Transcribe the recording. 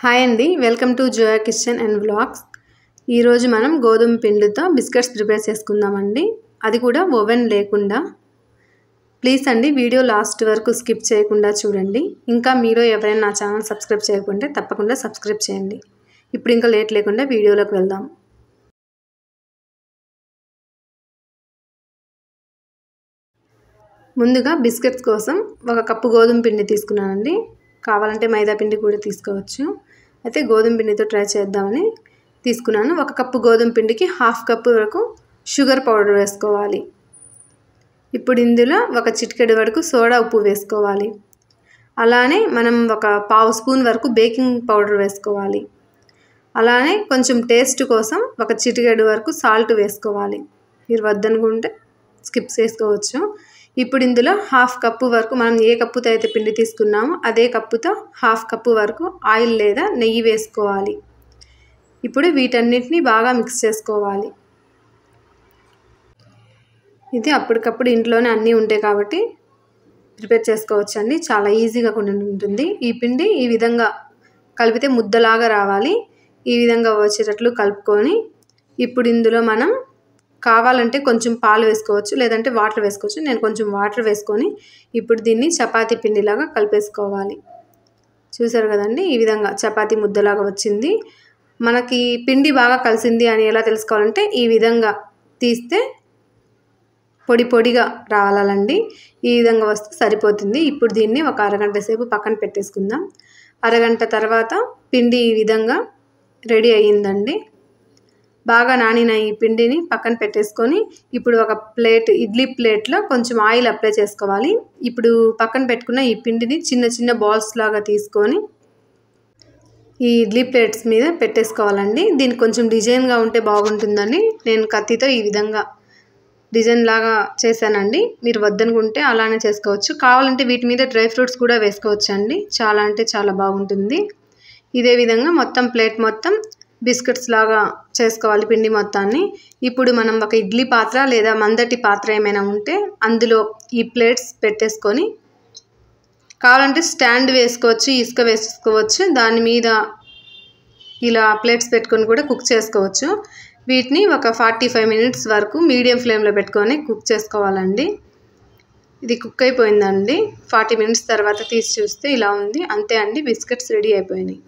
Hi అండి, welcome to Zoya kitchen and vlogs. ఈరోజు మనం గోధుమ పిండితో బిస్కెట్స్ ప్రిపేర్ చేసుకుందామండి, అది కూడా ఓవెన్ లేకుండా. ప్లీజ్ అండి వీడియో లాస్ట్ వరకు స్కిప్ చేయకుండా చూడండి. ఇంకా మీరు ఎవరైనా నా ఛానల్ సబ్స్క్రైబ్ చేయకుంటే తప్పకుండా సబ్స్క్రైబ్ చేయండి. ఇప్పుడు ఇంకా లేట్ లేకుండా వీడియోలోకి వెళ్దాం. ముందుగా బిస్కెట్స్ కోసం ఒక కప్పు గోధుమ పిండి తీసుకున్నానండి. కావాలంటే మైదా పిండి కూడా తీసుకోవచ్చు. అయితే గోధుమ పిండితో ట్రై చేద్దామని తీసుకున్నాను. ఒక కప్పు గోధుమ పిండికి హాఫ్ కప్పు వరకు షుగర్ పౌడర్ వేసుకోవాలి. ఇప్పుడు ఇందులో ఒక చిటికెడు వరకు సోడా ఉప్పు వేసుకోవాలి. అలానే మనం ఒక పావు స్పూన్ వరకు బేకింగ్ పౌడర్ వేసుకోవాలి. అలానే కొంచెం టేస్ట్ కోసం ఒక చిటికెడు వరకు సాల్ట్ వేసుకోవాలి. మీరు వద్దనుకుంటే స్కిప్ చేసుకోవచ్చు. ఇప్పుడు ఇందులో హాఫ్ కప్పు వరకు మనం ఏ కప్పుతో అయితే పిండి తీసుకున్నామో అదే కప్పుతో హాఫ్ కప్పు వరకు ఆయిల్ లేదా నెయ్యి వేసుకోవాలి. ఇప్పుడు వీటన్నిటిని బాగా మిక్స్ చేసుకోవాలి. ఇది అప్పటికప్పుడు ఇంట్లోనే అన్నీ ఉంటాయి కాబట్టి ప్రిపేర్ చేసుకోవచ్చండి. చాలా ఈజీగా కూడా ఉంటుంది. ఈ పిండి ఈ విధంగా కలిపితే ముద్దలాగా రావాలి. ఈ విధంగా వచ్చేటట్లు కలుపుకొని ఇప్పుడు ఇందులో మనం కావాలంటే కొంచెం పాలు వేసుకోవచ్చు, లేదంటే వాటర్ వేసుకోవచ్చు. నేను కొంచెం వాటర్ వేసుకొని ఇప్పుడు దీన్ని చపాతీ పిండిలాగా కలిపేసుకోవాలి. చూసారు కదండి, ఈ విధంగా చపాతీ ముద్దలాగా వచ్చింది. మనకి పిండి బాగా కలిసింది అని ఎలా తెలుసుకోవాలంటే ఈ విధంగా తీస్తే పొడి పొడిగా రావాలండి. ఈ విధంగా వస్తే సరిపోతుంది. ఇప్పుడు దీన్ని ఒక అరగంట సేపు పక్కన పెట్టేసుకుందాం. అరగంట తర్వాత పిండి ఈ విధంగా రెడీ అయ్యిందండి. బాగా నానిన ఈ పిండిని పక్కన పెట్టేసుకొని ఇప్పుడు ఒక ప్లేట్, ఇడ్లీ ప్లేట్లో కొంచెం ఆయిల్ అప్లై చేసుకోవాలి. ఇప్పుడు పక్కన పెట్టుకున్న ఈ పిండిని చిన్న చిన్న బాల్స్ లాగా తీసుకొని ఈ ఇడ్లీ ప్లేట్స్ మీద పెట్టేసుకోవాలండి. దీనికి కొంచెం డిజైన్గా ఉంటే బాగుంటుందని నేను కత్తితో ఈ విధంగా డిజైన్ లాగా చేశానండి. మీరు వద్దనుకుంటే అలానే చేసుకోవచ్చు. కావాలంటే వీటి మీద డ్రై ఫ్రూట్స్ కూడా వేసుకోవచ్చు అండి. చాలా అంటే చాలా బాగుంటుంది. ఇదే విధంగా మొత్తం ప్లేట్ మొత్తం బిస్కెట్స్ లాగా చేసుకోవాలి పిండి మొత్తాన్ని. ఇప్పుడు మనం ఒక ఇడ్లీ పాత్ర లేదా మందటి పాత్ర ఏమైనా ఉంటే అందులో ఈ ప్లేట్స్ పెట్టేసుకొని కావాలంటే స్టాండ్ వేసుకోవచ్చు, ఇసుక వేసుకోవచ్చు. దాని మీద ఇలా ప్లేట్స్ పెట్టుకొని కూడా కుక్ చేసుకోవచ్చు. వీటిని ఒక 45 మినిట్స్ వరకు మీడియం ఫ్లేమ్లో పెట్టుకొని కుక్ చేసుకోవాలండి. ఇది కుక్ అయిపోయిందండి. 40 మినిట్స్ తర్వాత తీసి చూస్తే ఇలా ఉంది. అంతే అండి, బిస్కెట్స్ రెడీ అయిపోయినాయి.